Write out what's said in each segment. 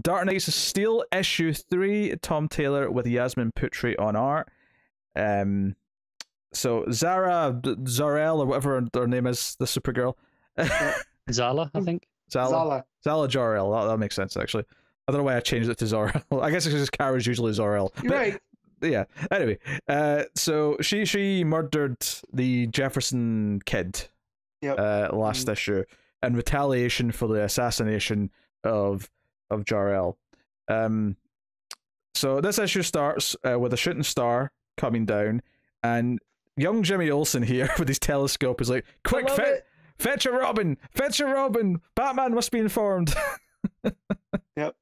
Dark Knights of Steel issue 3, Tom Taylor with Yasmin Putri on art. So Zara-L or whatever her name is, the Supergirl. Zala, I think. Zala Jor-El. That makes sense, actually. I don't know why I changed it to Zor-El. I guess it's because Kara's usually Zor-El. Right. Yeah. Anyway, so she murdered the Jefferson kid. Yep. Last issue in retaliation for the assassination of Jor-El. So this issue starts with a shooting star coming down, and young Jimmy Olsen here with his telescope is like, "Quick, fetch a Robin! Fetch a Robin! Batman must be informed." Yep.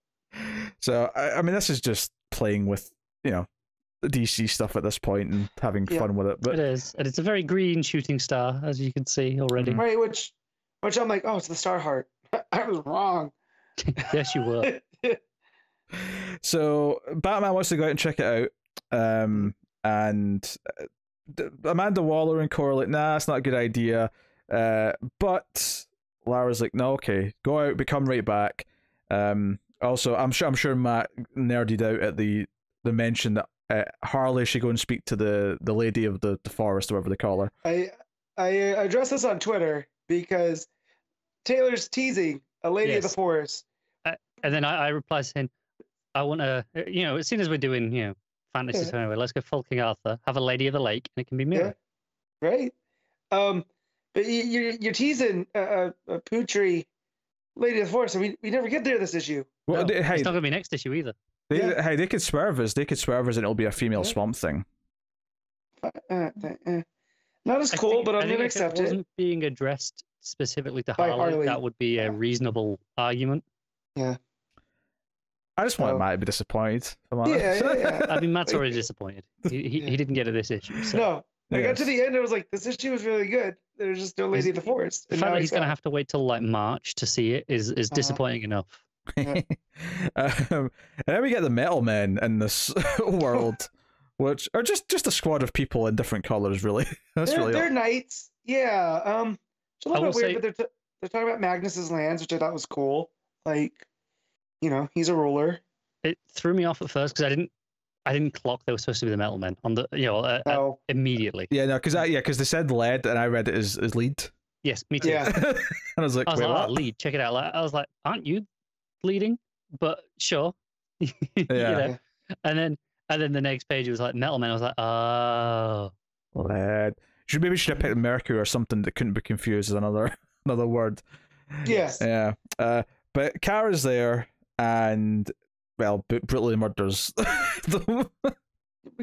So I mean, this is just playing with the DC stuff at this point and having fun with it. But it is, and it's a very green shooting star, as you can see already. Right, which I'm like, oh, it's the Star Heart. I was wrong. Yes, you were. So Batman wants to go out and check it out, and Amanda Waller and Cora are like, nah, it's not a good idea. But Lara's like, no, okay, go out, but come right back. Also, I'm sure Matt nerded out at the mention that Harley should go and speak to the lady of the forest, or whatever they call her. I addressed this on Twitter because Taylor's teasing a lady of the forest. And then I replied saying, I want to, as soon as we're doing, fantasy time, let's go Full King Arthur, have a Lady of the Lake, and it can be Mira. Yeah. Right. But you're teasing a Putri Lady of the Forest, and we never get there this issue. Well, no, it's not going to be next issue either. Hey, they could swerve us. They could swerve us, and it'll be a female Swamp Thing. Not as cool, but I'm going to accept it. If it wasn't being addressed specifically to Harley, that would be a reasonable argument. Yeah. I just want Matt to be disappointed. Yeah. I mean, Matt's already disappointed. He didn't get to this issue. So. No. I got to the end, I was like, this issue was really good. There's just no Lady of the Forest. The fact that he's going to have to wait till like March to see it is disappointing enough. And then we get the Metal Men in this world, which are just a squad of people in different colors, really. They're knights. Yeah. It's a little bit weird, but they're talking about Magnus's lands, which I thought was cool. Like, he's a ruler. It threw me off at first because I didn't clock they were supposed to be the Metal Men on the immediately. Yeah, no, because they said lead and I read it as lead. Yes, me too. Yeah. And I was like, oh, lead, check it out. I was like, aren't you leading? But sure. Yeah. And then the next page it was like Metal Men. I was like, oh, lead. Maybe should have picked Mercury or something that couldn't be confused as another word. Yes. Yeah. But Kara's there and brutally murders them.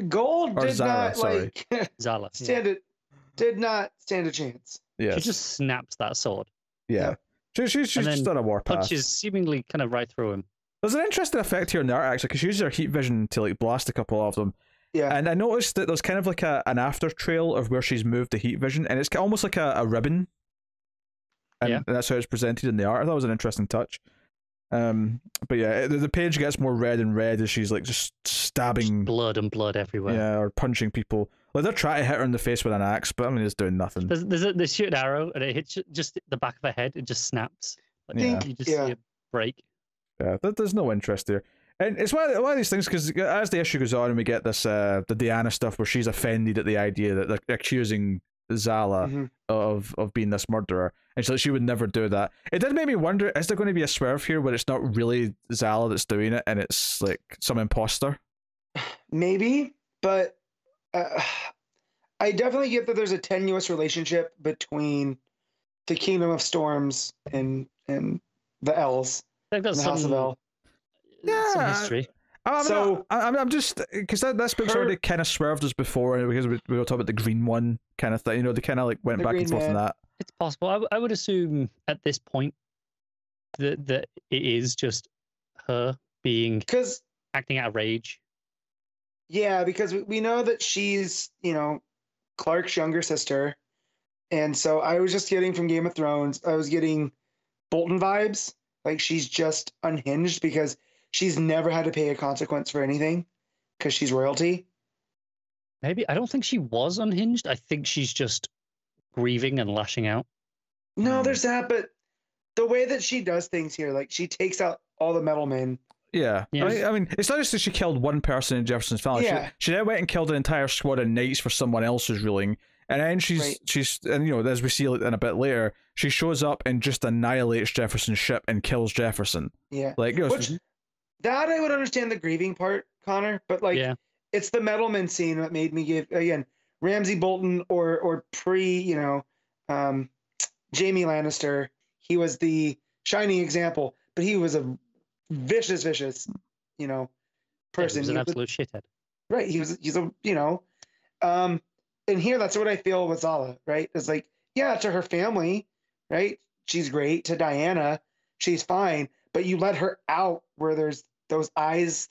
Gold or did Zara, not Zala did not stand a chance. Yeah. She just snaps that sword. Yeah. She's just on a warpath. Punches seemingly kind of right through him. There's an interesting effect here in the art, actually, because she uses her heat vision to like blast a couple of them. Yeah. And I noticed that there's kind of like an after trail of where she's moved the heat vision, and it's almost like a ribbon. And that's how it's presented in the art. I thought it was an interesting touch. But yeah, the page gets more red and red as she's like just stabbing, just blood everywhere. Yeah, or punching people. Like they're trying to hit her in the face with an axe, but I mean, it's doing nothing. They shoot an arrow and it hits just the back of her head. It just snaps. Like, you just see it break. Yeah, there's no interest there. And it's one of these things, because as the issue goes on and we get this the Diana stuff where she's offended at the idea that they're accusing Zala of being this murderer, and so she would never do that. It did make me wonder, is there going to be a swerve here where it's not really Zala that's doing it and it's like some imposter? Maybe, but I definitely get that there's a tenuous relationship between the Kingdom of Storms and the Elves. They've got the House of El. Some history. I'm just because that book's already kind of swerved us before, because we were talking about the Green One kind of thing. They kind of like went back and forth on that. It's possible. I would assume at this point that it is just her acting out of rage. Yeah, because we know that she's Clark's younger sister, and so I was just getting from Game of Thrones. I was getting Bolton vibes, like she's just unhinged because she's never had to pay a consequence for anything because she's royalty. Maybe. I don't think she was unhinged. I think she's just grieving and lashing out. No, there's that, but the way that she does things here, like she takes out all the metal men Yeah. I mean, it's not just that she killed one person in Jefferson's family. Yeah. She then went and killed an entire squad of knights for someone else's ruling. And then she's and you know, as we see in a bit later, she shows up and just annihilates Jefferson's ship and kills Jefferson. Yeah. Like, you know, that I would understand the grieving part, Connor, but like it's the Metalman scene that made me give again Ramsay Bolton or pre, you know, Jamie Lannister. He was the shining example, but he was a vicious, you know, person. He was an absolute shithead. Right. He's a, you know, and here that's what I feel with Zala, right? It's like, yeah, to her family, right? She's great. To Diana, she's fine, but you let her out where there's those eyes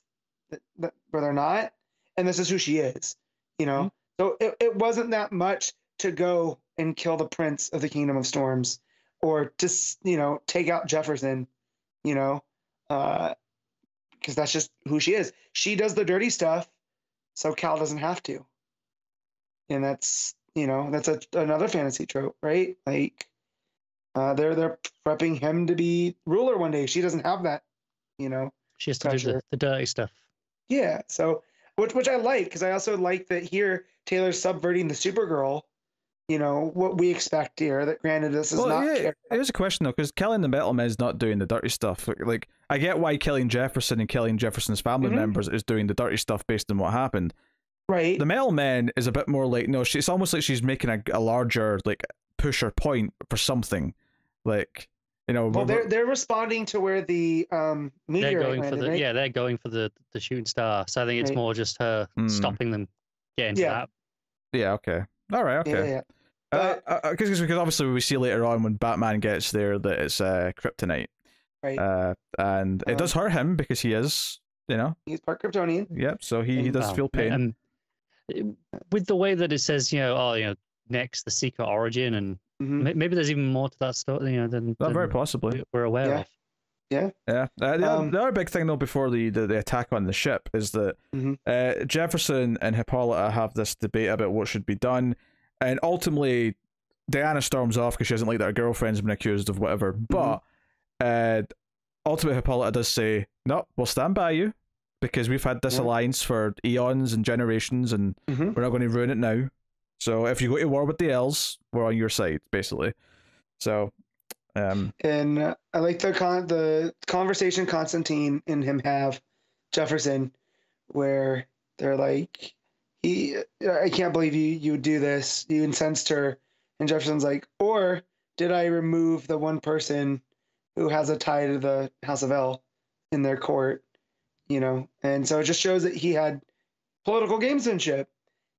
that where they're not, and this is who she is, you know? So it wasn't that much to go and kill the Prince of the Kingdom of Storms or to, you know, take out Jefferson, you know, because that's just who she is. She does the dirty stuff, so Cal doesn't have to. And that's, you know, that's another fantasy trope, right? Like, they're prepping him to be ruler one day. She doesn't have that, you know. She has to do the dirty stuff. Yeah, so which I like, because I also like that here Taylor's subverting the Supergirl. You know what we expect here. That granted, this is not. Yeah, here's a question though, because killing the Metalman is not doing the dirty stuff. Like, I get why killing Jefferson and killing Jefferson's family members is doing the dirty stuff based on what happened. Right. The Metalman is a bit more like, no, it's almost like she's making a larger like pusher point for something, like, you know. Well, they're responding to where the meteorite landed, right? Yeah, they're going for the shooting star. So I think it's more just her stopping them getting to that. Yeah. Okay. All right. Okay. Yeah. Because obviously we see later on when Batman gets there that it's kryptonite, right? And it does hurt him because he is, you know, he's part Kryptonian. Yep. So he does feel pain. With the way that it says, you know, next the secret origin, and maybe there's even more to that story, you know, than very possibly we're aware of. Yeah. The other big thing though before the attack on the ship is that Jefferson and Hippolyta have this debate about what should be done. And ultimately, Diana storms off because she doesn't like that her girlfriend's been accused of whatever. But ultimately, Hippolyta does say, "No, we'll stand by you because we've had this alliance for eons and generations, and we're not going to ruin it now. So if you go to war with the elves, we're on your side, basically." So, and I like the conversation Constantine and him have, Jefferson, where they're like, I can't believe you would do this. You incensed her. And Jefferson's like, or did I remove the one person who has a tie to the House of L in their court? You know, and so it just shows that he had political gamesmanship.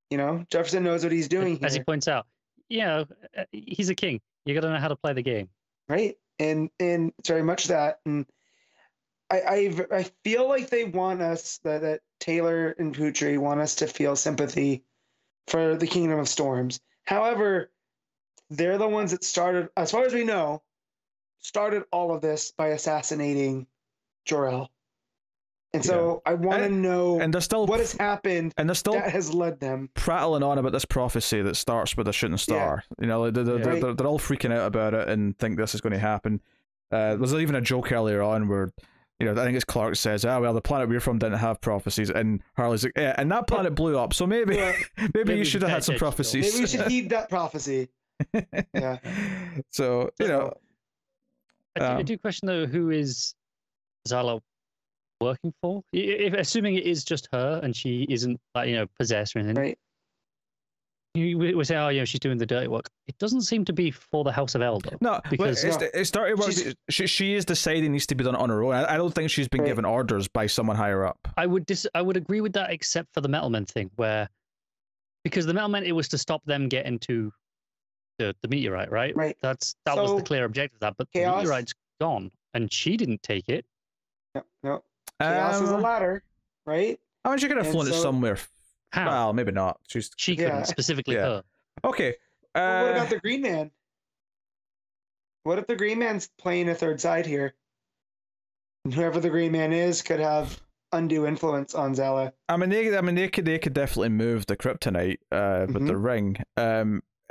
You know, Jefferson knows what he's doing here. As he points out, he's a king. You got to know how to play the game. Right. And it's very much that. And I feel like they want us, that Taylor and Putri want us to feel sympathy for the Kingdom of Storms. However, they're the ones that started, as far as we know, started all of this by assassinating Jor-El. And so I want to know what has happened and they're still that has led them. Prattling on about this prophecy that starts with a shooting star. You know, they're all freaking out about it and think this is going to happen. There's even a joke earlier on where, you know, I think it's Clark says, well, the planet we're from didn't have prophecies, and Harley's like, yeah, and that planet blew up, so maybe you should have had some prophecies. Maybe we should heed that prophecy. Yeah. So, you know. I do question, though, who is Zala working for? Assuming it is just her and she isn't, like, you know, possessed or anything. Right. We say, oh, you know, she's doing the dirty work. It doesn't seem to be for the House of El, though. No, because it started working. She is deciding it needs to be done on her own. I don't think she's been given orders by someone higher up. I would agree with that, except for the Metalman thing, because the Metalman, it was to stop them getting to the meteorite, right? Right. That was the clear objective of that. But the meteorite's gone, and she didn't take it. No. Chaos is a ladder, right? I mean, she could have flown it somewhere. How? Well, maybe not. She couldn't, specifically her. Okay. Well, what about the Green Man? What if the Green Man's playing a third side here? And whoever the Green Man is could have undue influence on Zala. I mean, they could definitely move the kryptonite with the ring.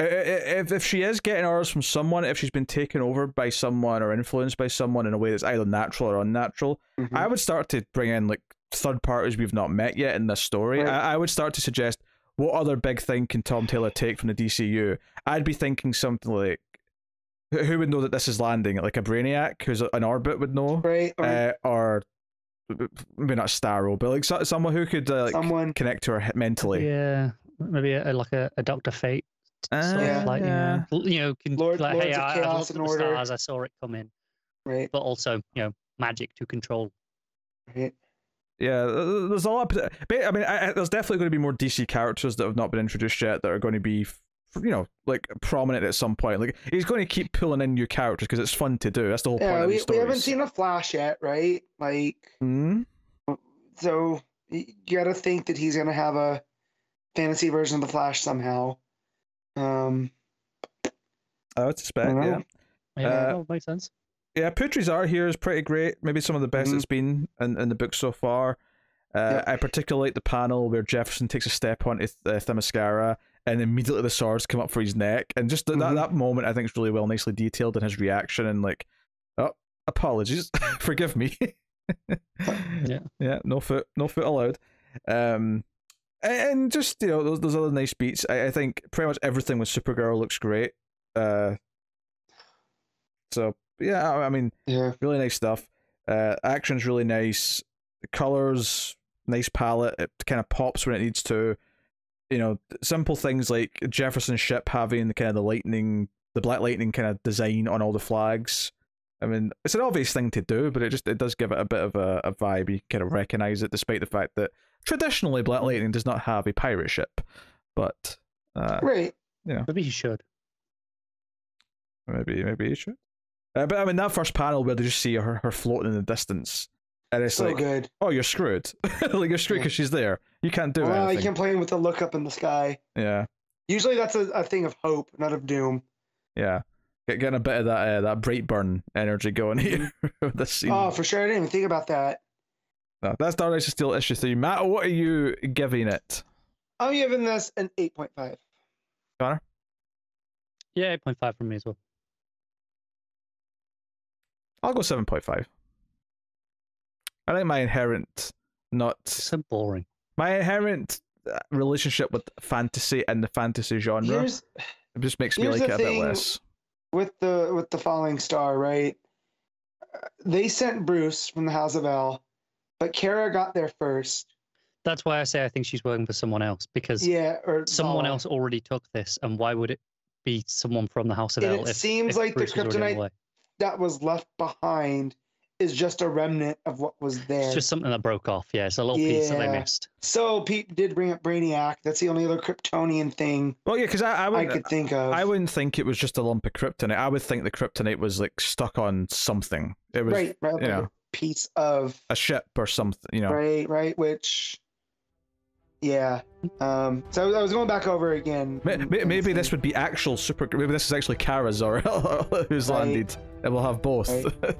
if she is getting orders from someone, if she's been taken over by someone or influenced by someone in a way that's either natural or unnatural, I would start to bring in like third parties we've not met yet in this story. Right. I would start to suggest, what other big thing can Tom Taylor take from the DCU? I'd be thinking something like, who would know that this is landing? Like a Brainiac who's in orbit would know, right? Or maybe not Starro, but like someone who could like connect to her mentally. Yeah, maybe like a Dr. Fate. Sort of like, yeah. Can Lords like, hey, of I Chaos looked and at the Order. stars, I saw it come in. Right. But also, magic to control. Right. Yeah, there's a lot. I mean, there's definitely going to be more DC characters that have not been introduced yet that are going to be, like prominent at some point. Like he's going to keep pulling in new characters because it's fun to do. That's the whole point of these stories. We haven't seen a Flash yet, right? Like, so you got to think that he's going to have a fantasy version of the Flash somehow. I would suspect, yeah, that makes sense. Yeah, Putri's art here is pretty great. Maybe some of the best it's been in the book so far. I particularly like the panel where Jefferson takes a step onto Themyscira and immediately the swords come up for his neck. And just that moment, I think, is really well, nicely detailed in his reaction and like, oh, apologies, forgive me. Yeah, no foot allowed. And just, those other nice beats. I think pretty much everything with Supergirl looks great. So yeah, I mean, really nice stuff. Action's really nice. The colors, nice palette. It kind of pops when it needs to. Simple things like Jefferson's ship having the kind of the black lightning kind of design on all the flags. I mean, it's an obvious thing to do, but it does give it a bit of a vibe. You kind of recognize it, despite the fact that traditionally Black Lightning does not have a pirate ship. But right, maybe he should. Maybe he should. But I mean, that first panel where they just see her floating in the distance, and it's so like, good. Oh, you're screwed. Like you're screwed because she's there. You can't do anything. You can play with the look up in the sky. Yeah. Usually that's a thing of hope, not of doom. Yeah. Getting a bit of that Brightburn energy going here with this scene. Oh, for sure. I didn't even think about that. No, that's Dark Knight of Steel issue 3. Matt, what are you giving it? I'm giving this an 8.5. Connor? Yeah, 8.5 from me as well. I'll go 7.5. I think my inherent so boring. My inherent relationship with fantasy and the fantasy genre it just makes me like it a bit less. With the Falling Star, right? They sent Bruce from the House of L, but Kara got there first. That's why I say I think she's working for someone else, because someone else already took this, and why would it be someone from the House of L? It seems like the kryptonite that was left behind is just a remnant of what was there. It's just something that broke off. Yeah, it's a little piece that they missed. So Pete did bring up Brainiac. That's the only other Kryptonian thing. Well, yeah, because I could think of. I wouldn't think it was just a lump of kryptonite. I would think the kryptonite was like stuck on something. It was right, like a piece of a ship or something. Right. Which, yeah. So I was going back over again. Maybe this would be actual super. Maybe this is actually Kara's or who's landed, and we'll have both. Right.